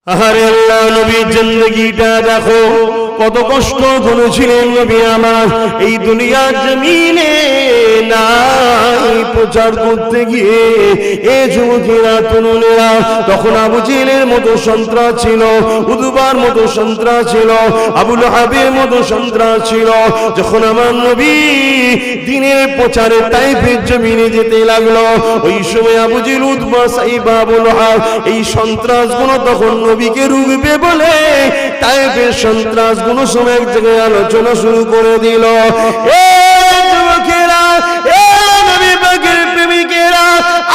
আরে আল্লাহ নবীর জিন্দেগিটা দেখো, কত কষ্ট করেছিলেন নবী আমার এই দুনিয়ার জমিনে নাই প্রচার করতে গিয়ে। এ যুবকেরা তরুণেরা, তখন আবু জেহেলের মতো সন্ত্রাস ছিল, উতবার মতো সন্ত্রাস ছিল, আবু লাহাবের মতো সন্ত্রাস ছিল। যখন আমার নবী দ্বীনের প্রচারে তাইফের জমিনে যেতে লাগলো, ওই সময় আবু জেহেল, উতবা, সাইবা, আবু লাহাব এই সন্ত্রাসগুলো তখন নবীকে রুখবে বলে তাইফের সন্ত্রাসগুলো সময় এক জায়গায় আলোচনা শুরু করে দিল। এ যুবকেরা, এ নবী পাকের প্রেমিকেরা,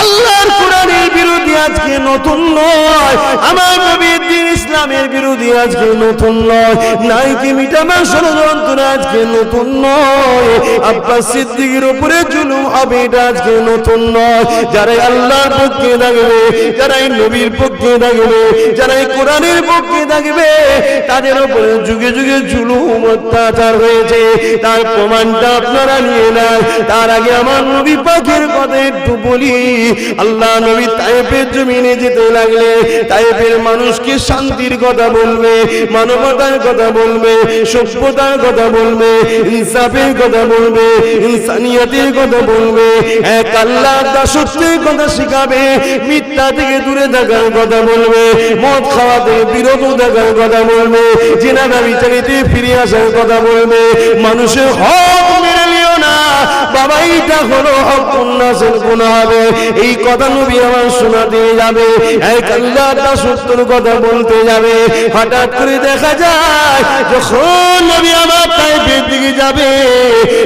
আল্লাহর কোরআনের বিরোধী আজকে নতুন নয়, আমার নবীর দ্বীন ইসলামের বিরোধী আজকে নতুন নয়, নাইকে মিটাবার ষড়যন্ত্র আজকে নতুন নয়, আব্বাস সিদ্দিকের উপরে জুলুম হবে এটা আজকে নতুন নয়। যারা আল্লাহর পক্ষে থাকবে, যারা নবীর পক্ষে থাকবে, যারা কোরআনের পক্ষে থাকবে, তাদের উপরে যুগে যুগে জুলুম অত্যাচার হয়েছে, তার প্রমাণটা আপনারা নিয়ে নেন। তার আগে আমার নবী পাকের কথা একটু বলি। আল্লাহ নবী তায়েফের জমিনে যেতে লাগলে তায়েফের মানুষকে শান্তির কথা বলবে, মানবতার কথা বলবে, সভ্যতার কথা বলবে, ইনসাফের কথা বলবে, ইনসানিয়তের কথা বলবে, এক আল্লাহর দাসত্বের কথা শিখাবে, মিথ্যা থেকে দূরে থাকার কথা বলবে, মদ খাওয়া থেকে বিরত থাকার কথা বলবে, জিনা ব্যভিচারিতে ফিরে আসার কথা বলবে, মানুষের হক মেনে নিও না বাবা, এইটা হলো হক, উন্নাসের গুনাহ হবে, এই কথা নবী আমার শোনাতে যাবে, এক আল্লাহর দাসত্বের কথা বলতে যাবে। হঠাৎ করে দেখা যায় যখন নবী আমার তায়েফের দিকে যাবে,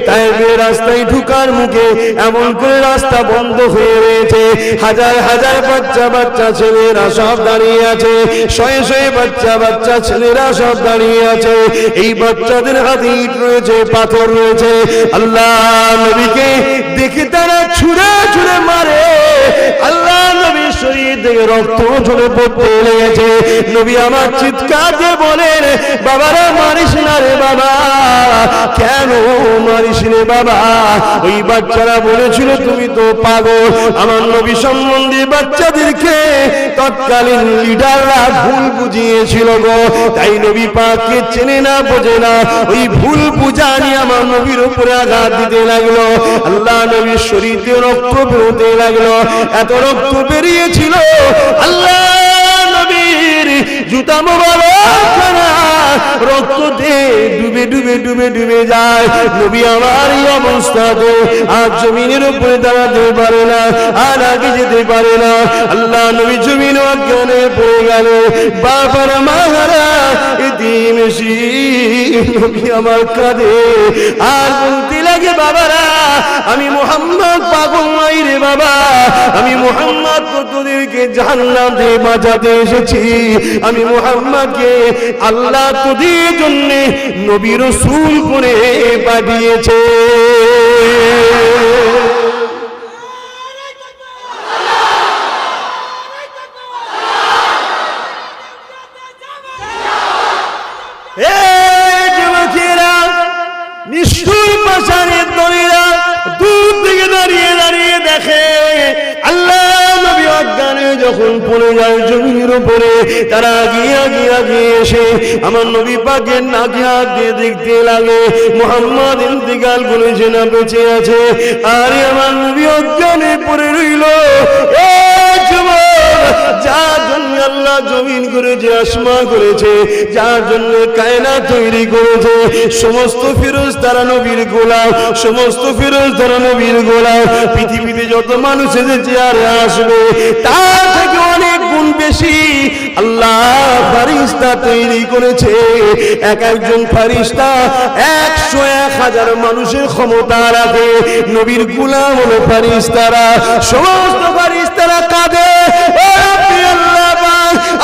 তায়েফের রাস্তায় ঢুকার মুখে এমন করে রাস্তা বন্ধ হয়ে রয়েছে, হাজার হাজার বাচ্চা বাচ্চা ছেলেরা সব দাঁড়িয়ে আছে, শয়ে শয়ে বাচ্চা বাচ্চা ছেলেরা সব দাঁড়িয়ে আছে। এই বাচ্চাদের হাতে ইট রয়েছে, পাথর রয়েছে। আল্লাহ নবীকে দেখে তারা ছুঁড়ে ছুঁড়ে মারে। আল্লাহ নবীর শরীর থেকে রক্ত ঝরে পড়তে লেগেছে। নবী আমার চিৎকার দিয়ে বলেন, বাবারা মারিস না রে বাবা, কেন মারিস রে বাবা? ওই বাচ্চারা বলেছিল তুমি তো পাগল। আমার নবী সম্বন্ধে বাচ্চাদেরকে তৎকালীন লিডাররা ভুল বুঝিয়েছিল গো, তাই নবী পাককে চেনে না, বোঝে না, ওই ভুল বুঝা নিয়ে আমার নবীর উপরে আঘাত দিতে লাগলো। আল্লাহ নবীর শরীর দিয়ে রক্ত বেরোতে লাগলো, এত রক্ত বেরিয়েছিল আল্লাহ নবীর জুতা মোবারকখানা রক্ততে ডুবে ডুবে ডুবে ডুবে যায়। নবী আমার এই অবস্থাতে আর জমিনের উপরে দাঁড়াতে পারে না, আর আগে যেতে পারে না। আল্লাহ নবী জমিন অজ্ঞানে পড়ে গেল। বাবার মাহারা এতিম নবী আমার কাঁদে আর বলতে লাগে, বাবারা আমি মুহাম্মদ পাগল নাই রে বাবা, আমি মুহাম্মদ তোদেরকে জাহান্নাম থেকে বাঁচাতে এসেছি, আমি মুহাম্মদকে আল্লাহ তোদের জন্য নবী রাসূল করে পাঠিয়েছে। নিষ্ঠুর পাষাণের দলেরা দূর থেকে দাঁড়িয়ে দাঁড়িয়ে দেখে আল্লাহ নবী অজ্ঞানে যখন পড়ে যায় জমির উপরে, তারা আগিয়ে আগিয়ে আগিয়ে এসে আমার নবী পাকের নাকে হাত দিয়ে দেখতে লাগে মুহাম্মদ ইন্তিকাল করেছে না বেঁচে আছে। আরে আমার নবী অজ্ঞানে পড়ে রইল। যার জন্য আল্লাহ জমিন করেছে, আসমান করেছে, যার জন্য কায়নাত তৈরি করেছে, সমস্ত ফেরেশতারা নবীর গোলাম, সমস্ত ফেরেশতারা নবীর গোলাম। পৃথিবীতে যত মানুষ এসেছে আর আসবে তার থেকে অনেক গুণ বেশি আল্লাহ ফেরেশতা তৈরি করেছে। এক একজন ফেরেশতা 100-1000 মানুষের ক্ষমতা রাখে। নবীর গোলাম হলো ফেরেশতারা। সমস্ত ফেরেশতারা কাঁদে,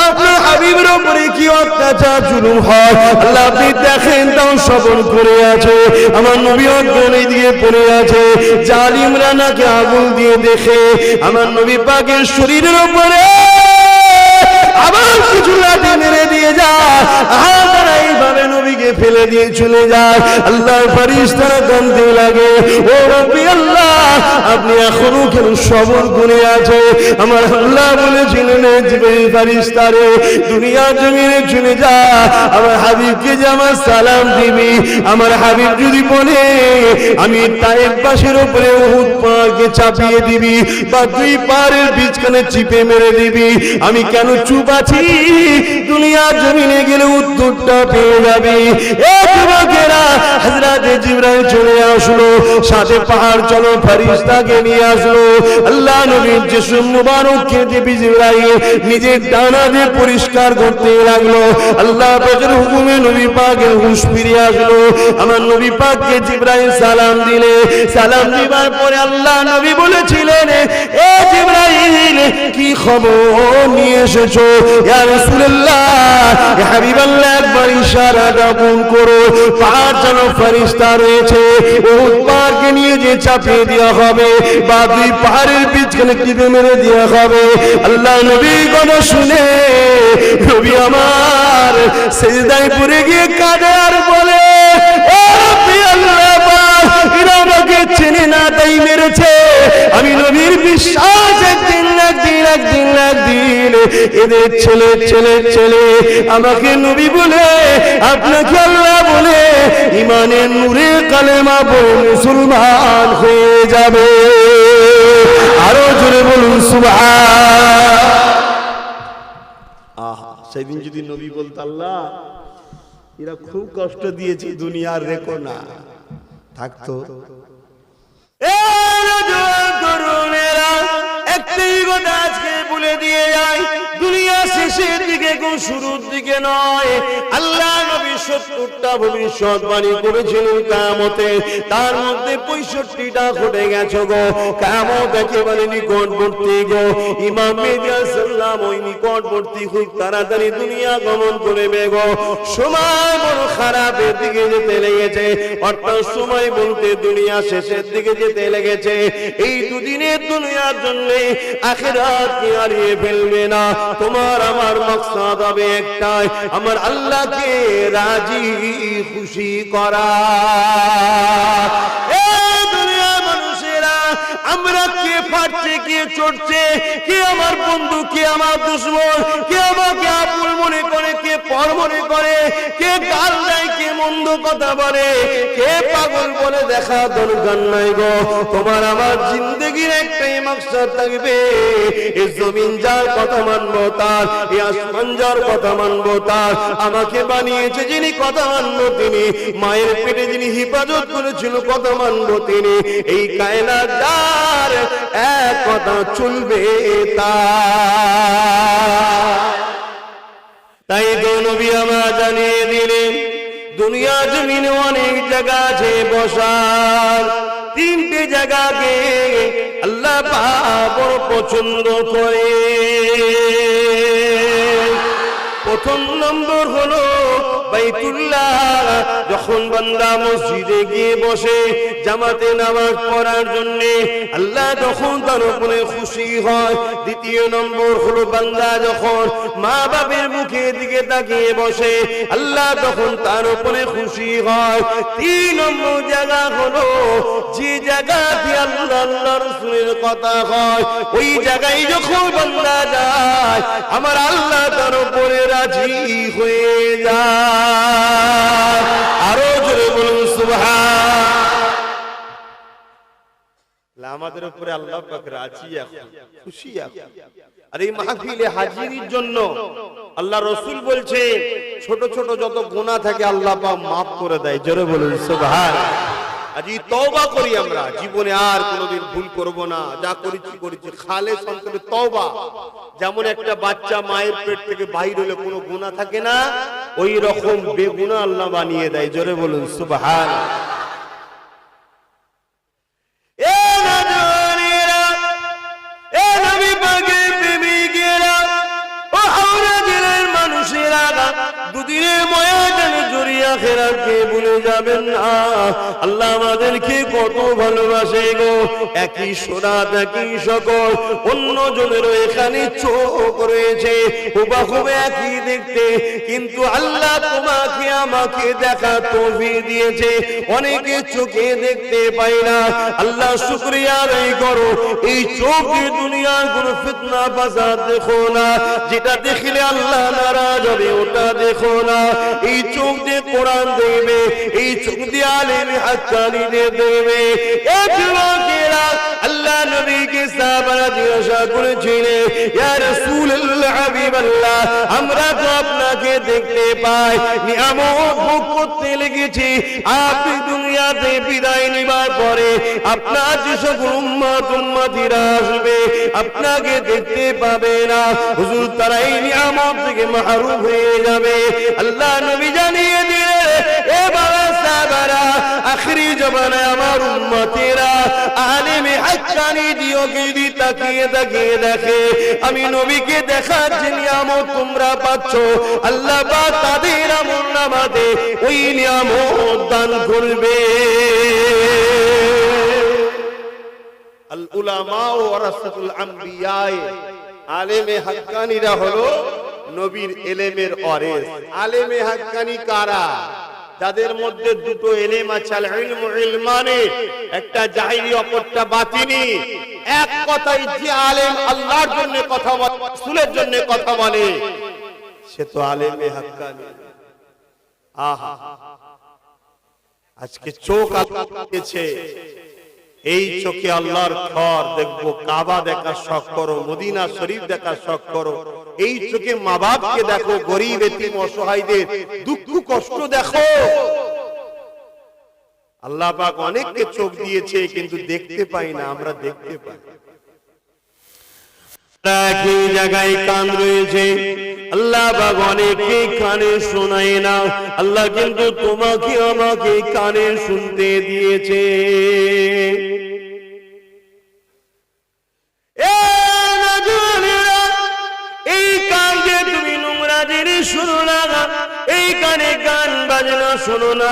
আপনার হাবিবের উপরে কি অত্যাচার জুলুম হয় আল্লাহ আপনি দেখেন, তাও সবল করে আছে। আমার নবী অজ্ঞানে দিয়ে পড়ে আছে, জালিমরা নাকি আগুন দিয়ে দেখে আমার নবী পাকের শরীরের উপরে আবার কিছু লাঠি মেরে দিয়ে যায়। তারা এইভাবে নবীকে ফেলে দিয়ে চলে যায়। আল্লাহর ফেরেশতারা কাঁদতে লাগে, ও রব্বি আল্লাহ, আপনি এখনো কেন সবর করে আছে? আমার আল্লাহ বলেছিলেন, জিবরিল ফেরেশতারে দুনিয়া জমিনে চলে যা, আমার হাবিবকে যে আমার সালাম দিবি। আমার হাবিব যদি বলে আমি তায়েফ পাশের উপরে উহুদ পাহাড়কে চাপিয়ে দিবি বা দুই পাহাড়ের বিচখানে চিপে মেরে দিবি, আমি কেন চুপ আছি? দুনিয়া জমিনে গেলে উত্তরটা পেয়ে যাবি। এ যুবকেরা, হযরত জিবরাইল চলে আসলো, সাথে পাহাড় চলো ফেরেশতাকে নিয়ে আসলো। আল্লাহ নবীর জিসম মুবারককে দেবী জিবরাইল নিজের ডানা দিয়ে পরিষ্কার করতে লাগলো। আল্লাহ পাকের হুকুমে নবী পাকের হুঁশ ফিরে আসলো। আমার নবী পাককে জিবরাইল সালাম দিলে, সালাম দিবার পরে আল্লাহ নবী বলেছিলেন, এ জিবরাইল কি খবর নিয়ে এসেছো? ইয়া রাসূলুল্লাহ, ইয়া হাবিবাল্লাহ, একবার ইশারাটা পূর্ণ করো। পাহাড় যেন ফেরেশতা রয়েছে, উহুদ পাহাড়কে নিয়ে যে চাপিয়ে দেওয়া হবে বা দুই পাহাড়ের বিচখানে টিপে মেরে দেওয়া হবে। আল্লাহ নবীর কথা শুনে নবী আমার সিজদায় পড়ে গিয়ে কাঁদে আর বলে, ও রব্বি আল্লাহ, এরা আমাকে চেনে না তাই মেরেছে। আমি নবীর বিশ্বাস একদিন এদের ছেলে ছেলে ছেলে আমাকে নবী বলে, আপনাকে আল্লাহ বলে ইমানের নূরে কালেমা পড়ে মুসলমান হয়ে যাবে। আরো জোরে বলুন সুবহান। আহা, সেদিন যদি নবী বলতো, আল্লাহ এরা খুব কষ্ট দিয়েছে, দুনিয়ার রেখো না, থাকতো। একটাই কথা আজকে বলে দিয়ে যায়, দুনিয়া শেষের দিকে কোন শুরুর দিকে নয়। আল্লাহ নবী 70টা ভবিষ্যৎবাণী করেছিলেন কিয়ামতে, তার মধ্যে 65টা ঘটে গেছে গো। কিয়ামত একেবারে নিকটবর্তী গো। ইমাম মেহদী আলাইহিস সালাম ওই নিকটবর্তী, খুব তাড়াতাড়ি দুনিয়া গমন করবে গো। সময় বড় খারাপের দিকে যেতে লেগেছে, অর্থাৎ সময় বলতে দুনিয়া শেষের দিকে যেতে লেগেছে। এই দুদিনের দুনিয়ার জন্য আখিরাতকে হারিয়ে ফেলবে না। তোমার আমার মাকসাদ হবে একটাই, আমার আল্লাহকে রাজি খুশি করা। আমরা কে ফাটছে, কে চড়ছে, কে আমার বন্ধু, কে আমার দুশমন, কে আমাকে আপন মনে করে, কে পর মনে করে, কে গাল দেয়, কে মন্দ কথা বলে, কে পাগল বলে, দেখা দরকার নাই গো। তোমার আমার জিন্দেগির একটাই মাকসাদ থাকবে, এই জমিন যার কথা মানবো তার, এই আসমান যার কথা মানবো তার। আমাকে বানিয়েছে যিনি, কথা মানবো তিনি। মায়ের পেটে যিনি হিফাজত করেছিল, কথা মানবো তিনি। এই কায়নাত যার, এক কথা চলবে তাই তো নবী আমার জানিয়ে দিলেন, দুনিয়া জমিনে অনেক জায়গা আছে বসার, 3টে জায়গাকে আল্লাহ পাক বড় পছন্দ করে। প্রথম নম্বর হলো বাইতুল্লাহ। যখন বান্দা মসজিদে গিয়ে বসে জামাতে নামাজ পড়ার জন্য, আল্লাহ যখন তার উপরে খুশি হয়। দ্বিতীয় নম্বর হলো বান্দা যখন মা বাবার মুখের দিকে তাকিয়ে বসে, আল্লাহ তখন তার উপরে খুশি হয়। 3 নম্বর জায়গা হলো যে জায়গাতে আল্লাহ আল্লাহ রাসূলের কথা হয়, ওই জায়গায় যখন বান্দা যায়, আমার আল্লাহ তার উপরে রাজি হয়ে যায়। আরো জোরে বলুন সুবহান। আমাদের উপরে আল্লাহ পাক রাজি, এখন খুশি। আর এই মাহফিলে হাজিরির জন্য আল্লাহ রাসূল বলছে, ছোট ছোট যত গুনাহ থাকে আল্লাহ পাক maaf করে দেয়। জোরে বলুন সুবহান। আজি তওবা করি, আমরা জীবনে আর কোনোদিন ভুল করব না। যা করেছি করেছি, খালেস অন্তরে তওবা। যেমন একটা বাচ্চা মায়ের পেট থেকে বাইর হলে কোনো গুনাহ থাকে না, ওই রকম বেগুনাহ আল্লাহ বানিয়ে দেয়। জোরে বলুন সুবহান। দুদিনের ময়দানে জড়িয়ে আখিরাত আপনি ভুলে যাবেন না। আল্লাহ আমাদেরকে কত ভালোবাসে গো। একই সুরাত একই সকল, অন্য জনেরও এখানে চোখ রয়েছে, হুবহু একই দেখতে, কিন্তু আল্লাহ তোমাকে আমাকে দেখা তৌফিক দিয়েছে। অনেকে চোখে দেখতে পায় না। আল্লাহ শুকরিয়া আদায় করো, এই চোখে দুনিয়ার কোনো ফিতনা ফাসাদ দেখো না। যেটা দেখলে আল্লাহ নারাজ হবে ওটা দেখো না। এই চোখ দিয়ে কোরআন দেখবে, এই চোখ দিয়ে আলেমে হাক্কানীদের দেখবে। এক লোকেরা আল্লাহ নবীকে সাহাবারা জিজ্ঞাসা করেছিলেন, ইয়া রাসূলুল্লাহ হাবিবাল্লাহ, আমরা তো আপনাকে দেখতে পাই, নিয়ামত ভোগ করতে লেগেছি, আপনি দুনিয়াতে বিদায় নেবার পরে আপনার যে সকল উম্মত উম্মতিরা আসবে আপনাকে দেখতে পাবে না, হুজুর তারা এই নিয়ামত থেকে মাহরুম হয়ে যাবে। আল্লাহ নবী জানিয়ে দিলেন, এ বাবা সাহাবারা, আখিরি জমানায় আমার উম্মতেরা আলেমে হাক্কানী দিওকে যদি তাকিয়ে তাকিয়ে দেখে আমি নবীকে দেখার যে নিয়ামত তোমরা পাচ্ছ, আল্লাহ পাক তাদের আমলনামাতে ওই নিয়ামত দান করবে। আল উলামা ওয়ারাসাতুল আম্বিয়া, আলেমে হাক্কানীরা হলো নবীর ইলমের ওয়ারিস। আলেমে হাক্কানী কারা? যাদের মধ্যে দুটো ইলম আছে, আল ইলমু ইলমানে, একটা জাহিরি অপরটা বাতিনি। এক কথাই যে আলেম আল্লাহর জন্য কথা বলে, রাসূলের জন্য কথা বলে, সে তো আলেমে হাক্কানী। আহা, আজকে চোখ আছে, এই চোখে আল্লাহর ঘর দেখবো, কাবা দেখার শখ করো, মদিনা শরীফ দেখার শখ করো। এই চোখে মা বাপকে দেখো, গরিব এতিম অসহায়দের দুঃখ কষ্ট দেখো। আল্লাহ পাক অনেককে চোখ দিয়েছে কিন্তু দেখতে পাই না, আমরা দেখতে পাই। একই জায়গায় কান রয়েছে, আল্লাহ পাক অনেককে কানে শোনায় না, আল্লাহ কিন্তু তোমাকে আমাকে কানে শুনতে দিয়েছে। এই কান যে তুমি নোংরা জিনিস শোনো না, এই কানে গান বাজনা শোনো না।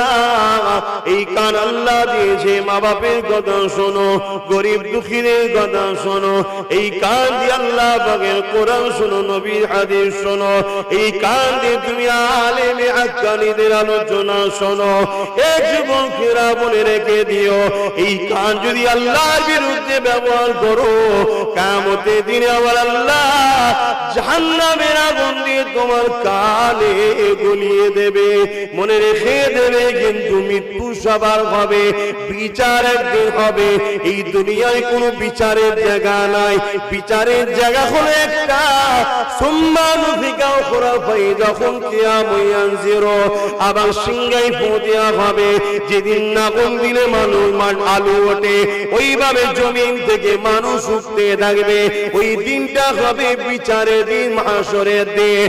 এই কান আল্লাহ দিয়েছে মা বাপের কথা শোনো, গরিব দুঃখীদের কথা শোনো। এই কান দিয়ে আল্লাহ পাকের কোরআন শোনো, নবীর হাদিস শোনো। এই কান দিয়ে তুমি আলেমে হাক্কানীদের আলোচনা শোনো। এক যুবকেরা বলে রেখে দিও, এই কান যদি আল্লাহর বিরুদ্ধে ব্যবহার করো, কিয়ামতের দিনে আবার আল্লাহ জাহান্নামের আগুন দিয়ে তোমার কানে গলিয়ে দেবে। মনে রেখে দেবে, কিন্তু মৃত্যু সবার হবে, বিচার একদিন হবে। এই দুনিয়ায় কোনো বিচারের জায়গা নাই, বিচারের জায়গা হলো একটা, সম্মানুফিকা খোরাফাই, যখন কিয়ামত ইয়ানজিরু, আবার সিংহায় পৌঁছা হবে। যেদিন আগুন দিলে মানুষ আলু ওঠে, ওইভাবে জমিন থেকে মানুষ উঠতে থাকবে। ওই দিনটা হবে বিচারের দিন, মাহশরের দিন।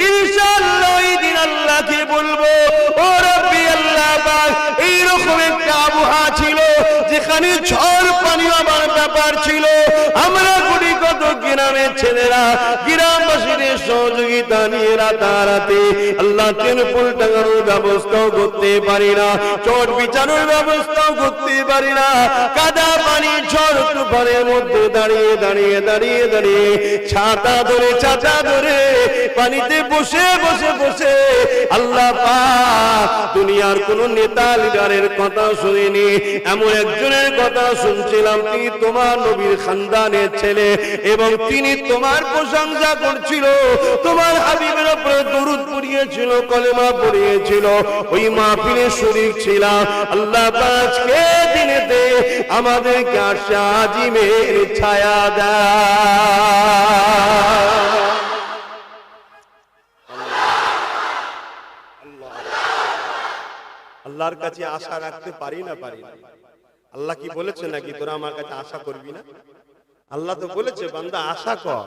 ইনশাআল্লাহ ওই দিন আল্লাহকে বলবো, ও রব্বি আল্লাহ পাক, এইরকম একটা আবহাওয়া ছিল যেখানে ঝড় পানি আমার ব্যাপার ছিল। আমরা কোটি কত গ্রামের ছেলেরা গ্রামবাসীদের সহযোগিতা নিয়ে রাতারাতি আল্লাহ তেরপল টাঙানোর ব্যবস্থাও করতে পারি না, চট বিছানোর ব্যবস্থাও করতে পারি না। কাদা পানি ঝড় তুফানের মধ্যে দাঁড়িয়ে দাঁড়িয়ে দাঁড়িয়ে দাঁড়িয়ে ছাতা ধরে ছাতা ধরে পানিতে বসে বসে বসে আল্লাহ পাক দুনিয়ার কোন নেতা লিডারের কথা শুনিনি, এমন একজনের কথা শুনছিলাম। তিনি তোমার নবীর খানদানের ছেলে এবং তিনি তোমার প্রশংসা করছিল, তোমার হাবিবের উপরে দরুদ পড়িয়েছিল, কলেমা পড়িয়েছিল। ওই মাহফিলে শরীক ছিলাম। আল্লাহ পাঁচকে দিনেতে আমাদেরকে আশা আজিমের ছায়া দেয়। আল্লাহর কাছে আশা রাখতে পারি না, পারি না। আল্লাহ কি বলেছে নাকি তোরা আমার কাছে আশা করবি না? আল্লাহ তো বলেছে বান্দা আশা কর।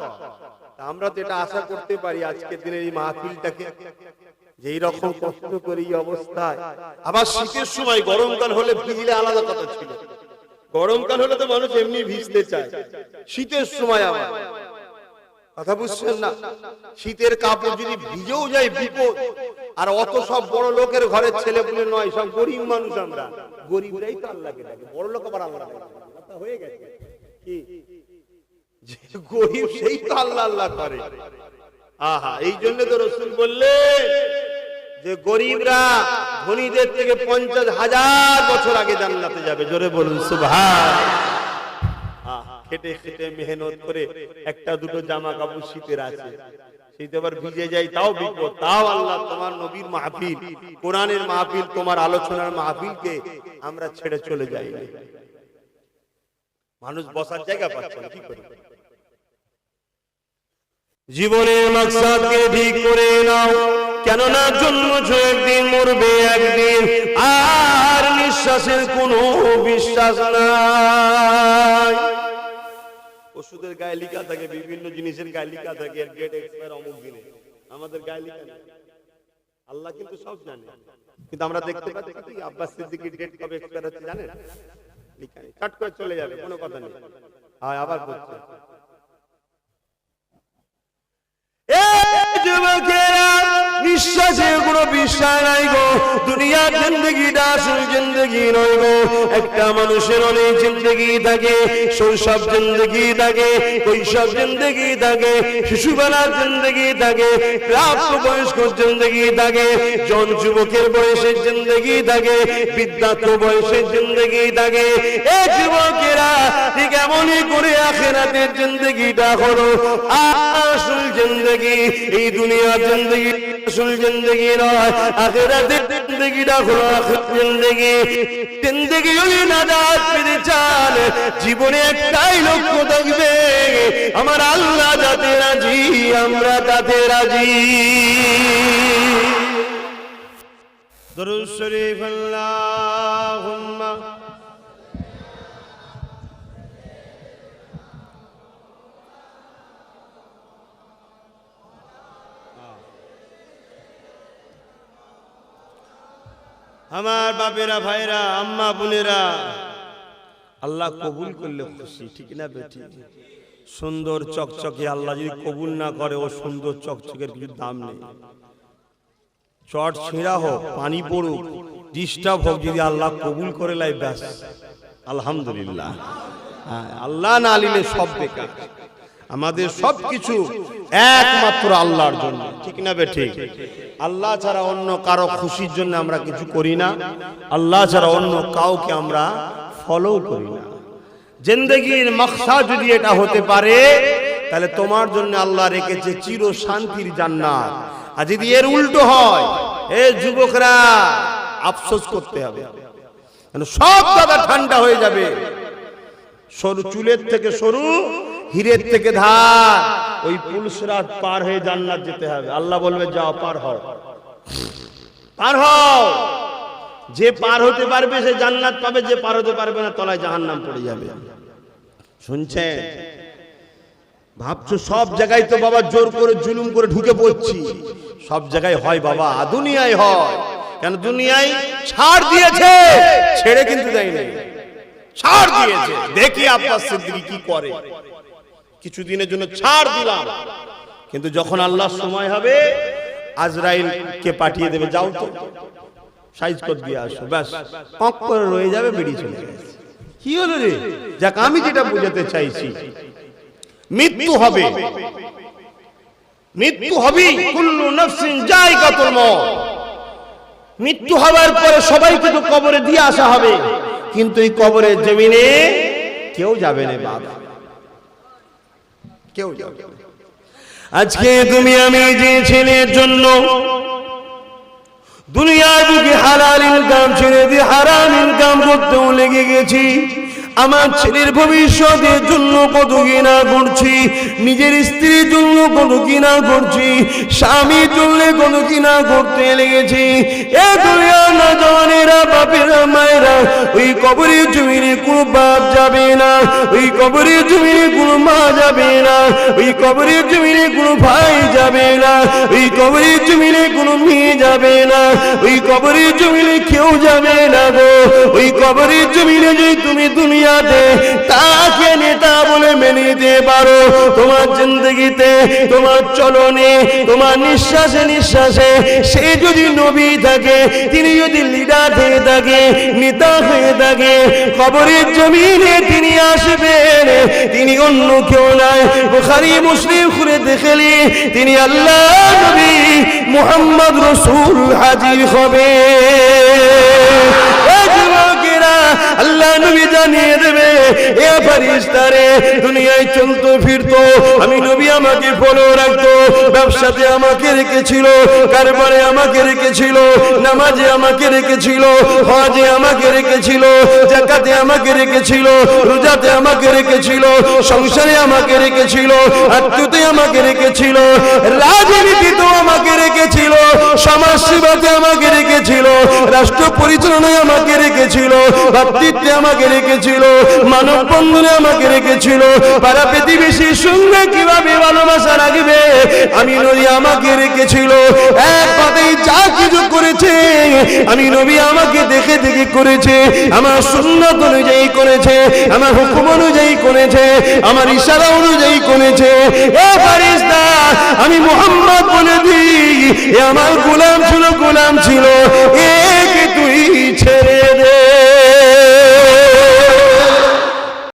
আমরা তো এটা আশা করতে পারি আজকের দিনের এই মাহফিলটাকে, যে এইরকম কষ্ট করি অবস্থায়। আবার শীতের সময়, গরমকাল হলে ভিজলে আলাদা কথা ছিল, গরমকাল হলে তো মানুষ এমনি ভিজতে চায়, শীতের সময় আবার কথা বুঝছেন না, শীতের কাপড় যদি ভিজেও যায় বিপদ, আর অত সব বড় লোকের ঘরের ছেলে পুলে নয়, সব গরিব মানুষ আমরা। গরিবরাই তো আল্লাহকে ডাকে, বড় লোক আবার আল্লাহ হয়ে গেছে কি? গরিব সেই তো আল্লাহ আল্লাহ করে। আহা, এই জন্য তো রাসূল বললেন যে গরিবরা ধনীদের থেকে 50,000 বছর আগে জান্নাতে যাবে। জোরে বলুন সুবহান। খেটে খেটে মেহনত করে একটা দুটো জামা কাপড় শীতের আছে, শীতে আবার ভিজে যায়, তাও বিপদ। তাও আল্লাহ তোমার নবীর মাহফিল, কোরআনের মাহফিল, তোমার আলোচনার মাহফিলকে আমরা ছেড়ে চলে যাই। মানুষ বসার জায়গা পাচ্ছে না, কি করে? জীবনের মাকসাদকে ঠিক করে নাও, কেননা জন্মছ একদিন, মরবে একদিন, আর নিঃশ্বাসের কোনো বিশ্বাস নাই। ওষুধের গায়ে লেখা থাকে, বিভিন্ন জিনিসের গায়ে লেখা থাকে ডেট এক্সপায়ার অমুক দিনে, আমাদের গায়ে লেখা নেই। আল্লাহ কিন্তু সব জানে, কিন্তু আমরা দেখতে পাচ্ছি কি আব্বাস সিদ্দিকীর ডেট কবে এক্সপায়ার হচ্ছে জানেন? লেখা নেই, চট করে চলে যাবে, কোনো কথা নেই। আবার বলছে নিঃশ্বাসে কোনো বিশ্বাস নাই গো। দুনিয়ার জিন্দগিটা আসল জিন্দগি নয় গো। একটা মানুষের অনেক জিন্দগি থাকে, শৈশব জিন্দগি থাকে, কৈশোর জিন্দগি থাকে, শিশুবেলার জিন্দগি থাকে, প্রাপ্ত বয়স্ক জিন্দগি থাকে, জন যুবকের বয়সের জিন্দগি থাকে, বৃদ্ধাত্ম বয়সের জিন্দগি থাকে। এই যুবকেরা ঠিক এমনই করে আখিরাতের জিন্দগিটা হলো আসল জিন্দগি। এই দুনিয়ার জিন্দগি আসল জিন্দগি নয়, আখিরাতের জিন্দগিটা হলো আসল জিন্দগি। জিন্দগি হলে নাজাত পেতে চান, জীবনে একটাই লক্ষ্য থাকবে, আমার আল্লাহ যাতে রাজি, আমরা তাতে রাজি। দরুদ শরীফ আল্লাহুম্মা আমার বাপেরা, ভাইরা, আম্মা, বোনেরা, আল্লাহ কবুল করলে খুশি, ঠিক না বেটি? সুন্দর চকচকে আল্লাহ যদি কবুল না করে, ও সুন্দর চকচকের কিছু দাম নেই। চট ছিঁড়া হোক, পানি পড়ুক, ডিস্টার্ব হোক, যদি আল্লাহ কবুল করে লাই, ব্যাস আলহামদুলিল্লাহ। আল্লাহ না নিলে সব বেকার। আমাদের সবকিছু একমাত্র আল্লাহর জন্য, ঠিক না বেটি? আল্লাহ ছাড়া অন্য কারো খুশির জন্য আমরা কিছু করি না, আল্লাহ ছাড়া অন্য কাউকে আমরা ফলো করি না। জিন্দেগির মাকসাদ যদি এটা হতে পারে, তাহলে তোমার জন্য আল্লাহ রেখেছে চির শান্তির জান্নাত। আর যদি এর উল্টো হয়, এ যুবকরা আফসোস করতে হবে, কারণ সব দাদা ঠান্ডা হয়ে যাবে। সরু চুলের থেকে সরু, হীরের থেকে ধার, ওই পুলসরাত পার হয়ে জান্নাত যেতে হবে। আল্লাহ বলবে যাও, পার হও, পার হও। যে পার হতে পারবে সে জান্নাত পাবে, যে পার হতে পারবে না তলায় জাহান্নাম পড়ে যাবে। শুনছেন? ভাবছো সব জায়গায় তো বাবা জোর করে জুলুম করে ঢুকে পড়ছি, সব জায়গায় হয় বাবা, দুনিয়ায় হয়। কেন? দুনিয়ায় ছাড় দিয়েছে, ছেড়ে কিন্তু দেয় নাই, ছাড় দিয়েছে। দেখি আব্বাস সিদ্দিকী কি করে। কিছুদিনের জন্য ছাড় দিলাম, কিন্তু যখন আল্লাহর সময় হবে, আজরাইলকে পাঠিয়ে দেবে, যাও তো সাইজ করে দিয়ে আসো, ব্যাস পক করে রয়ে যাবে, বেরিয়ে চলে যাবে। কি হলো রে? যাক, আমি যেটা বুঝাতে চাইছি, মৃত্যু হবে, মৃত্যু হবে, কুল্লু নাফসিন যায়কাতুল মউত। মৃত্যু হওয়ার পরে সবাইকে তো কবরে দিয়ে আসা হবে, কিন্তু এই কবরের জমিনে কেউ যাবে না বাবা, কেউ যাবে না। আজকে তুমি আমি যে ছেলের জন্য দুনিয়ার বুকে হালাল ইনকাম ছেড়ে দিয়ে হারাম ইনকাম করতেও লেগে গেছি, আমার ছেলের ভবিষ্যতের জন্য কত কিনা করছি, নিজের স্ত্রীর জন্য কত কিনা করছি, স্বামীর জন্য কত কিনা করতে লেগেছি। এ দুনিয়ার নওজওয়ানেরা, বাপেরা, মায়েরা, ওই কবরের জমিনে কোনো বাপ যাবে না, ওই কবরের জমিনে কোনো মা যাবে না, ওই কবরের জমিনে কোনো ভাই যাবে না, ওই কবরের জমিনে কোনো মেয়ে যাবে না, ওই কবরের জমিনে কেউ যাবে না গো। ওই কবরের জমিনে যদি তুমি দুনিয়া দুনিয়াতে তাকে নেতা বলে মেনে নিতে পারো, তোমার জিন্দগিতে, তোমার চলনে, তোমার নিঃশ্বাসে নিঃশ্বাসে সে যদি নবী থাকে, তিনি যদি লিডার হয়ে থাকে, নেতা হয়ে থাকে, কবরের জমিনে তিনি আসবেন, তিনি অন্য কেউ নয়। বুখারী মুসলিম খুলে দেখলি তিনি আল্লাহ নবী মুহাম্মদ রাসূল হাজির হবে। আল্লাহ নবী জানিয়ে দেবে, এ ফেরেশতারে, দুনিয়ায় চলতো ফিরতো, আমি নবী আমাকে ফলো রাখতো, ব্যবসাতে আমাকে রেখেছিল, কারবারে আমাকে রেখেছিল, নামাজে আমাকে রেখেছিল, হজে আমাকে রেখেছিল, যাকাতে আমাকে রেখেছিল, রোজাতে আমাকে রেখেছিল, সংসারে আমাকে রেখেছিল, আত্মীয়তে আমাকে রেখেছিল, রাজনীতিতে আমাকে রেখেছিল, সমাজ সেবাতে আমাকে রেখেছিল, রাষ্ট্র পরিচালনায় আমাকে রেখেছিল, ভাতৃত্বে আমাকে রেখেছিল, মানব বন্ধনে আমাকে রেখেছিল, পাড়া প্রতিবেশীর সঙ্গে কিভাবে ভালোবাসা রাখবে আমি নবী আমাকে রেখেছিল। এক কথায় যা কিছু করেছে আমি নবী আমাকে দেখে দেখে করেছে, আমার সুন্নাত অনুযায়ী করেছে, আমার হুকুম অনুযায়ী করেছে, আমার ইশারা অনুযায়ী করেছে। এ ফেরেশতা, আমি মুহাম্মদ বলে দিই, এ আমার গোলাম ছিল, গোলাম ছিল, এ